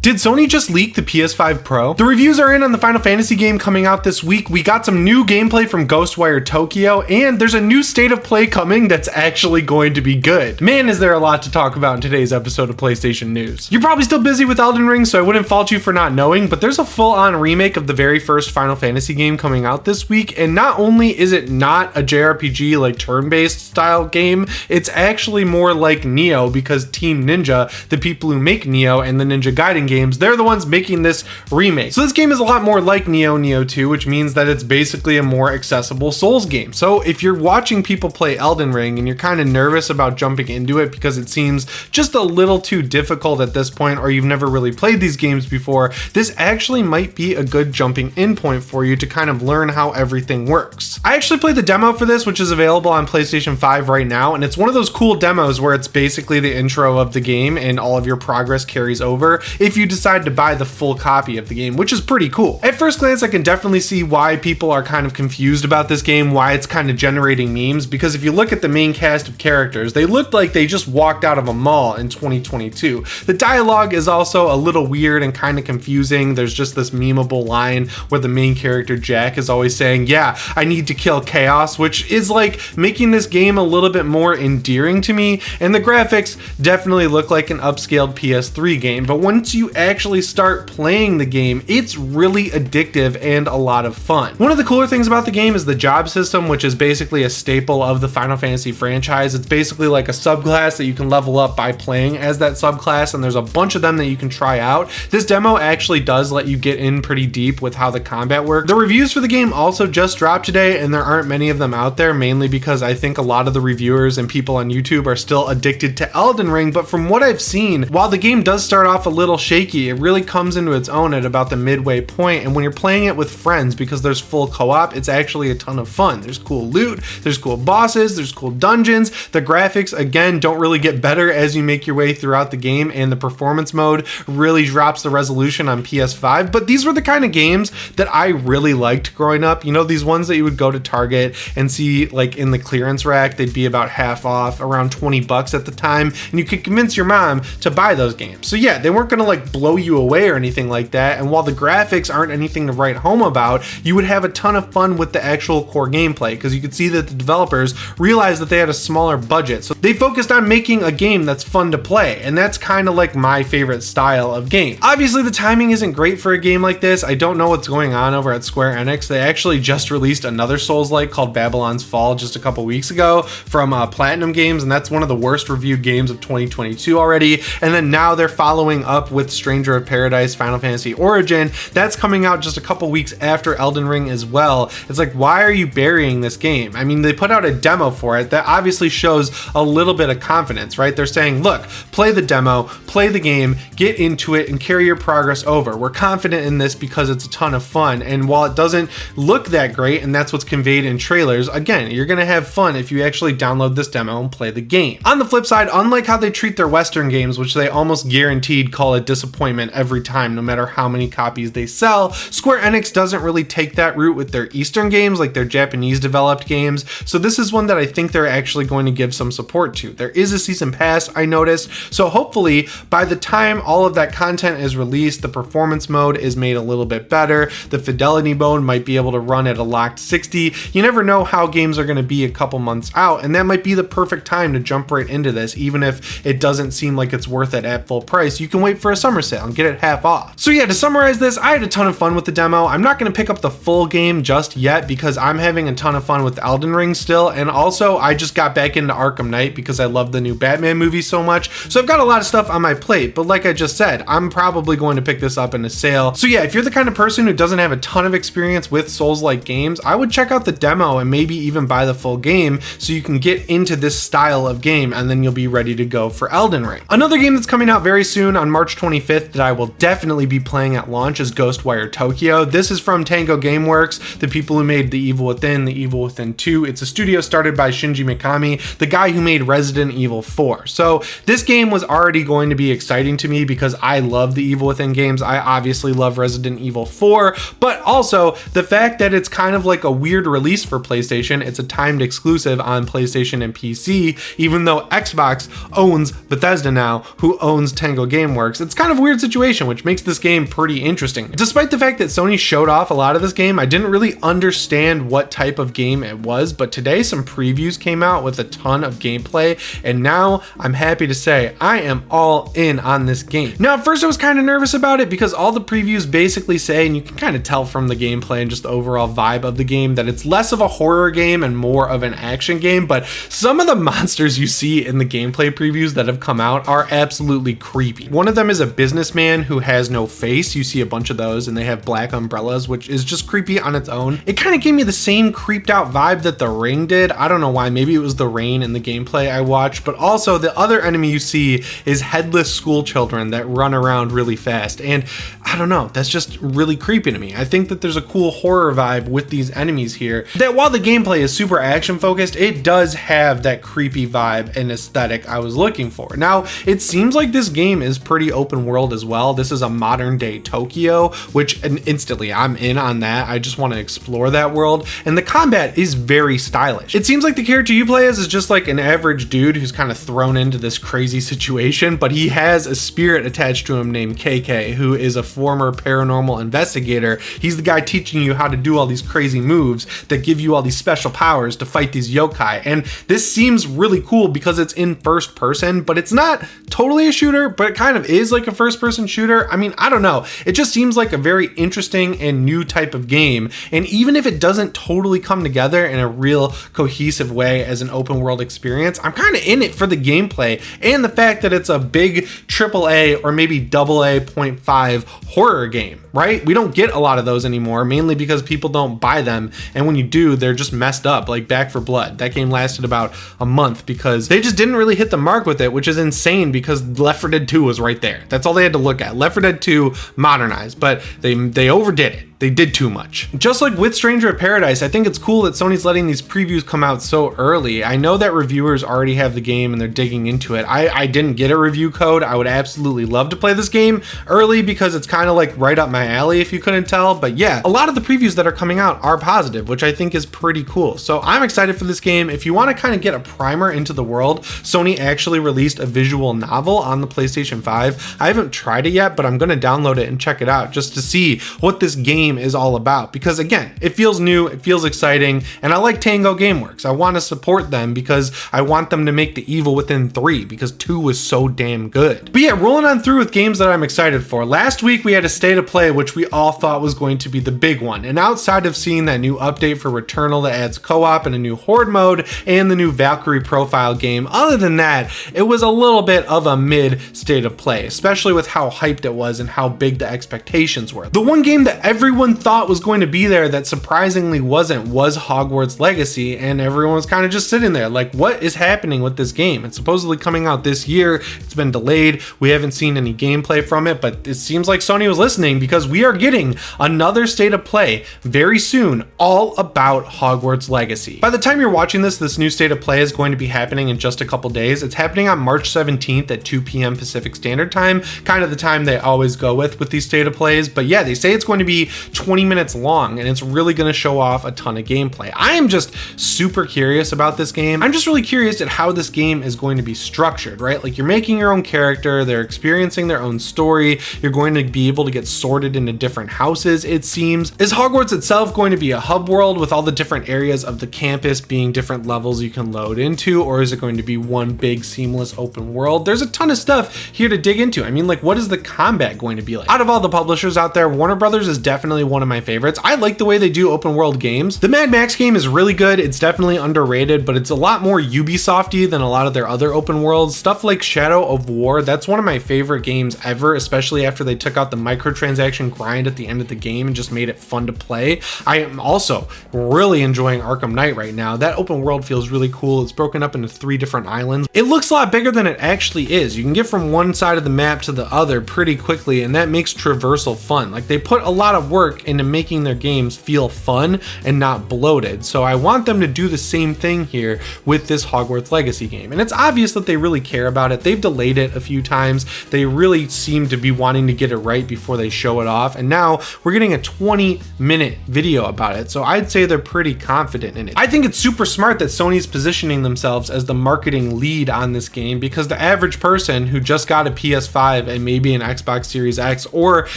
Did Sony just leak the PS5 Pro? The reviews are in on the Final Fantasy game coming out this week. We got some new gameplay from Ghostwire Tokyo, and there's a new state of play coming that's actually going to be good. Man, is there a lot to talk about in today's episode of PlayStation News. You're probably still busy with Elden Ring, so I wouldn't fault you for not knowing, but there's a full-on remake of the very first Final Fantasy game coming out this week, and not only is it not a JRPG like turn-based style game, it's actually more like Nioh, because Team Ninja, the people who make Nioh and the Ninja Gaiden games, they're the ones making this remake. So this game is a lot more like Nioh 2, which means that it's basically a more accessible Souls game. So if you're watching people play Elden Ring and you're kind of nervous about jumping into it because it seems just a little too difficult at this point, or you've never really played these games before, this actually might be a good jumping in point for you to kind of learn how everything works. I actually played the demo for this, which is available on PlayStation 5 right now, and it's one of those cool demos where it's basically the intro of the game and all of your progress carries over if you decide to buy the full copy of the game, which is pretty cool. At first glance, I can definitely see why people are kind of confused about this game, why it's kind of generating memes, because if you look at the main cast of characters, they looked like they just walked out of a mall in 2022. The dialogue is also a little weird and kind of confusing. There's just this memeable line where the main character Jack is always saying, "Yeah, I need to kill chaos," which is like making this game a little bit more endearing to me, and the graphics definitely look like an upscaled PS3 game, but once you actually start playing the game, it's really addictive and a lot of fun. One of the cooler things about the game is the job system, which is basically a staple of the Final Fantasy franchise. It's basically like a subclass that you can level up by playing as that subclass, and there's a bunch of them that you can try out. This demo actually does let you get in pretty deep with how the combat works. The reviews for the game also just dropped today, and there aren't many of them out there, mainly because I think a lot of the reviewers and people on YouTube are still addicted to Elden Ring, but from what I've seen, while the game does start off a little shaky, it really comes into its own at about the midway point, and when you're playing it with friends, because there's full co-op, it's actually a ton of fun. There's cool loot, there's cool bosses, there's cool dungeons. The graphics, again, don't really get better as you make your way throughout the game, and the performance mode really drops the resolution on PS5, but these were the kind of games that I really liked growing up. You know, these ones that you would go to Target and see like in the clearance rack, they'd be about half off, around 20 bucks at the time, and you could convince your mom to buy those games. So yeah, they weren't gonna like blow you away or anything like that, and while the graphics aren't anything to write home about, you would have a ton of fun with the actual core gameplay, because you could see that the developers realized that they had a smaller budget, so they focused on making a game that's fun to play, and that's kind of like my favorite style of game. Obviously the timing isn't great for a game like this. I don't know what's going on over at Square Enix. They actually just released another Souls-like called Babylon's Fall just a couple weeks ago from Platinum Games, and that's one of the worst reviewed games of 2022 already, and then now they're following up with Stranger of Paradise Final Fantasy Origin. That's coming out just a couple weeks after Elden Ring as well. It's like, why are you burying this game? I mean, they put out a demo for it that obviously shows a little bit of confidence, right? They're saying, look, play the demo, play the game, get into it, and carry your progress over. We're confident in this because it's a ton of fun, and while it doesn't look that great, and that's what's conveyed in trailers, again, you're gonna have fun if you actually download this demo and play the game. On the flip side, unlike how they treat their Western games, which they almost guaranteed call a disappointment every time, no matter how many copies they sell, Square Enix doesn't really take that route with their Eastern games, like their Japanese developed games, so this is one that I think they're actually going to give some support to. There is a season pass, I noticed, so hopefully by the time all of that content is released, the performance mode is made a little bit better, the fidelity mode might be able to run at a locked 60. You never know how games are going to be a couple months out, and that might be the perfect time to jump right into this, even if it doesn't seem like it's worth it at full price. You can wait for a summer sale and get it half off. So yeah, to summarize this, I had a ton of fun with the demo. I'm not going to pick up the full game just yet because I'm having a ton of fun with Elden Ring still, and also I just got back into Arkham Knight because I love the new Batman movie so much, so I've got a lot of stuff on my plate, but like I just said, I'm probably going to pick this up in a sale. So yeah, if you're the kind of person who doesn't have a ton of experience with Souls-like games, I would check out the demo and maybe even buy the full game so you can get into this style of game, and then you'll be ready to go for Elden Ring. Another game that's coming out very soon on March 25th that I will definitely be playing at launch is Ghostwire Tokyo. This is from Tango Gameworks, the people who made The Evil Within, The Evil Within 2. It's a studio started by Shinji Mikami, the guy who made Resident Evil 4. So this game was already going to be exciting to me because I love the Evil Within games. I obviously love Resident Evil 4, but also the fact that it's kind of like a weird release for PlayStation. It's a timed exclusive on PlayStation and PC, even though Xbox owns Bethesda now, who owns Tango Gameworks. It's kind kind of weird situation, which makes this game pretty interesting. Despite the fact that Sony showed off a lot of this game, I didn't really understand what type of game it was, but today some previews came out with a ton of gameplay, and now I'm happy to say I am all in on this game. Now, at first I was kind of nervous about it because all the previews basically say, and you can kind of tell from the gameplay and just the overall vibe of the game, that it's less of a horror game and more of an action game, but some of the monsters you see in the gameplay previews that have come out are absolutely creepy. One of them is a businessman who has no face. You see a bunch of those and they have black umbrellas, which is just creepy on its own. It kind of gave me the same creeped out vibe that The Ring did. I don't know why, maybe it was the rain in the gameplay I watched, but also the other enemy you see is headless school children that run around really fast, and I don't know, that's just really creepy to me. I think that there's a cool horror vibe with these enemies here, that while the gameplay is super action focused, it does have that creepy vibe and aesthetic I was looking for. Now, it seems like this game is pretty open world as well. This is a modern day Tokyo, which instantly I'm in on that. I just want to explore that world, and the combat is very stylish. It seems like the character you play as is just like an average dude who's kind of thrown into this crazy situation, but he has a spirit attached to him named KK, who is a former paranormal investigator. He's the guy teaching you how to do all these crazy moves that give you all these special powers to fight these yokai. And this seems really cool because it's in first person, but it's not totally a shooter, but it kind of is like a first person shooter. I mean, I don't know. It just seems like a very interesting and new type of game. And even if it doesn't totally come together in a real cohesive way as an open world experience, I'm kind of in it for the gameplay and the fact that it's a big AAA or maybe AA.5 horror game, right? We don't get a lot of those anymore, mainly because people don't buy them, and when you do, they're just messed up, like Back 4 Blood. That game lasted about a month because they just didn't really hit the mark with it, which is insane because Left 4 Dead 2 was right there. That's all they had to look at. Left 4 Dead 2 modernized, but they overdid it. They did too much. Just like with Stranger of Paradise, I think it's cool that Sony's letting these previews come out so early. I know that reviewers already have the game and they're digging into it. I didn't get a review code. I would absolutely love to play this game early because it's kind of like right up my alley if you couldn't tell. But yeah, a lot of the previews that are coming out are positive, which I think is pretty cool. So I'm excited for this game. If you want to kind of get a primer into the world, Sony actually released a visual novel on the PlayStation 5. I haven't tried it yet, but I'm going to download it and check it out just to see what this game is all about, because again, it feels new, it feels exciting, and I like Tango Gameworks. I want to support them because I want them to make The Evil Within 3 because 2 was so damn good. But yeah, rolling on through with games that I'm excited for. Last week we had a State of Play, which we all thought was going to be the big one, and outside of seeing that new update for Returnal that adds co-op and a new Horde mode and the new Valkyrie profile game, other than that, it was a little bit of a mid State of Play, especially with how hyped it was and how big the expectations were. The one game that everyone thought was going to be there that surprisingly wasn't was Hogwarts Legacy, and everyone was kind of just sitting there like, what is happening with this game? It's supposedly coming out this year. It's been delayed. We haven't seen any gameplay from it, but it seems like Sony was listening because we are getting another State of Play very soon all about Hogwarts Legacy. By the time you're watching this new State of Play is going to be happening in just a couple days. It's happening on March 17th at 2 p.m. Pacific Standard Time, kind of the time they always go with these State of Plays. But yeah, they say it's going to be 20 minutes long and it's really going to show off a ton of gameplay. I am just super curious about this game. I'm just really curious at how this game is going to be structured, right? Like, you're making your own character, they're experiencing their own story, you're going to be able to get sorted into different houses, it seems. Is Hogwarts itself going to be a hub world with all the different areas of the campus being different levels you can load into, or is it going to be one big seamless open world? There's a ton of stuff here to dig into. I mean, like, what is the combat going to be like? Out of all the publishers out there, Warner Brothers is definitely one of my favorites. I like the way they do open world games. The Mad Max game is really good. It's definitely underrated, but it's a lot more Ubisoft-y than a lot of their other open worlds. Stuff like Shadow of War, that's one of my favorite games ever, especially after they took out the microtransaction grind at the end of the game and just made it fun to play. I am also really enjoying Arkham Knight right now. That open world feels really cool. It's broken up into 3 different islands. It looks a lot bigger than it actually is. You can get from one side of the map to the other pretty quickly, and that makes traversal fun. Like, they put a lot of work work into making their games feel fun and not bloated. So I want them to do the same thing here with this Hogwarts Legacy game. And it's obvious that they really care about it. They've delayed it a few times. They really seem to be wanting to get it right before they show it off. And now we're getting a 20-minute video about it. So I'd say they're pretty confident in it. I think it's super smart that Sony's positioning themselves as the marketing lead on this game, because the average person who just got a PS5 and maybe an Xbox Series X or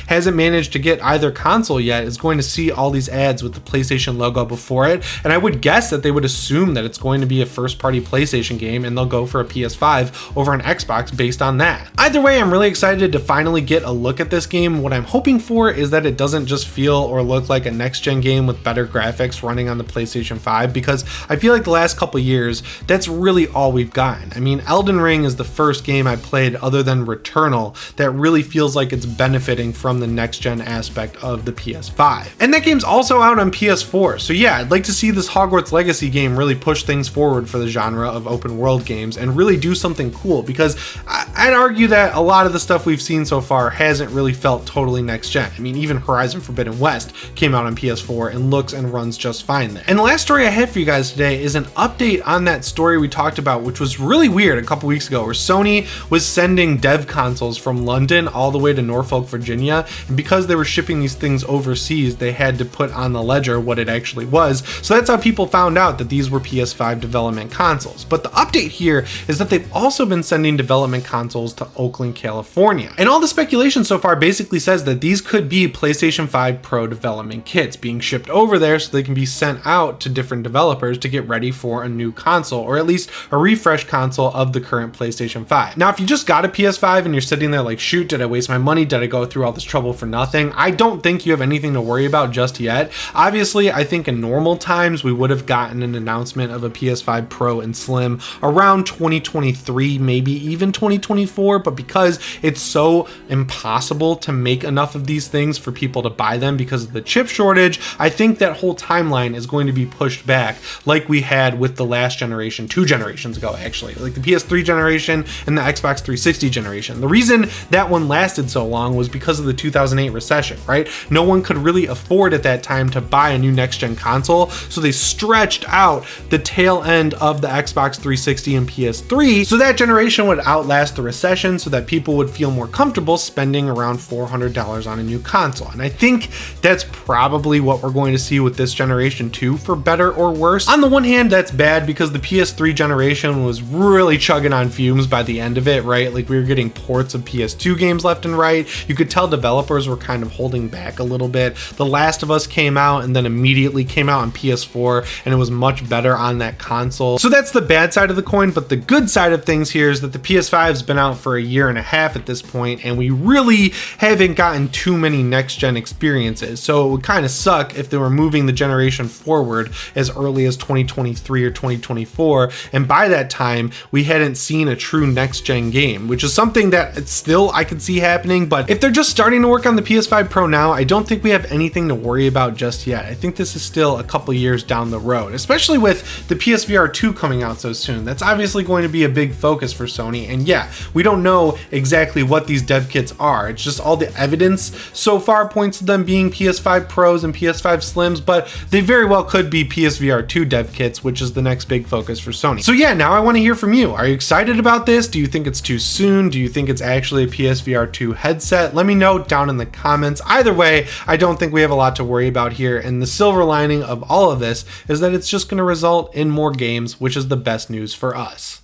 hasn't managed to get either console yet is going to see all these ads with the PlayStation logo before it. And I would guess that they would assume that it's going to be a first-party PlayStation game and they'll go for a PS5 over an Xbox based on that. Either way, I'm really excited to finally get a look at this game. What I'm hoping for is that it doesn't just feel or look like a next-gen game with better graphics running on the PlayStation 5, because I feel like the last couple years, that's really all we've gotten. I mean, Elden Ring is the first game I played other than Returnal that really feels like it's benefiting from the next-gen aspect of the PS5. And that game's also out on PS4, so yeah, I'd like to see this Hogwarts Legacy game really push things forward for the genre of open world games and really do something cool, because I'd argue that a lot of the stuff we've seen so far hasn't really felt totally next gen. I mean, even Horizon Forbidden West came out on PS4 and looks and runs just fine there. And the last story I have for you guys today is an update on that story we talked about, which was really weird a couple weeks ago, where Sony was sending dev consoles from London all the way to Norfolk, Virginia, and because they were shipping these things overseas, they had to put on the ledger what it actually was. So that's how people found out that these were PS5 development consoles. But the update here is that they've also been sending development consoles to Oakland, California. And all the speculation so far basically says that these could be PlayStation 5 Pro development kits being shipped over there so they can be sent out to different developers to get ready for a new console, or at least a refresh console of the current PlayStation 5. Now, if you just got a PS5 and you're sitting there like, shoot, did I waste my money? Did I go through all this trouble for nothing? I don't think you have anything to worry about just yet. Obviously, I think in normal times we would have gotten an announcement of a PS5 Pro and Slim around 2023, maybe even 2024, but because it's so impossible to make enough of these things for people to buy them because of the chip shortage, I think that whole timeline is going to be pushed back like we had with the last generation, 2 generations ago actually, like the PS3 generation and the Xbox 360 generation. The reason that one lasted so long was because of the 2008 recession, right? No one could really afford at that time to buy a new next-gen console, so they stretched out the tail end of the Xbox 360 and PS3 so that generation would outlast the recession, so that people would feel more comfortable spending around $400 on a new console. And I think that's probably what we're going to see with this generation too, for better or worse. On the one hand, that's bad because the PS3 generation was really chugging on fumes by the end of it, right? Like, we were getting ports of PS2 games left and right. You could tell developers were kind of holding back a little bit. The Last of Us came out and then immediately came out on PS4, and it was much better on that console. So that's the bad side of the coin, but the good side of things here is that the PS5's been out for a year and a half at this point, and we really haven't gotten too many next-gen experiences. So it would kind of suck if they were moving the generation forward as early as 2023 or 2024, and by that time we hadn't seen a true next-gen game, which is something that it's still I could see happening. But if they're just starting to work on the PS5 Pro now, I don't think we have anything to worry about just yet. I think this is still a couple years down the road, especially with the PSVR 2 coming out so soon. That's obviously going to be a big focus for Sony, and yeah, we don't know exactly what these dev kits are. It's just all the evidence so far points to them being PS5 Pros and PS5 Slims, but they very well could be PSVR 2 dev kits, which is the next big focus for Sony. So yeah, now I want to hear from you. Are you excited about this? Do you think it's too soon? Do you think it's actually a PSVR 2 headset? Let me know down in the comments. Either way, I don't think we have a lot to worry about here, and the silver lining of all of this is that it's just going to result in more games, which is the best news for us.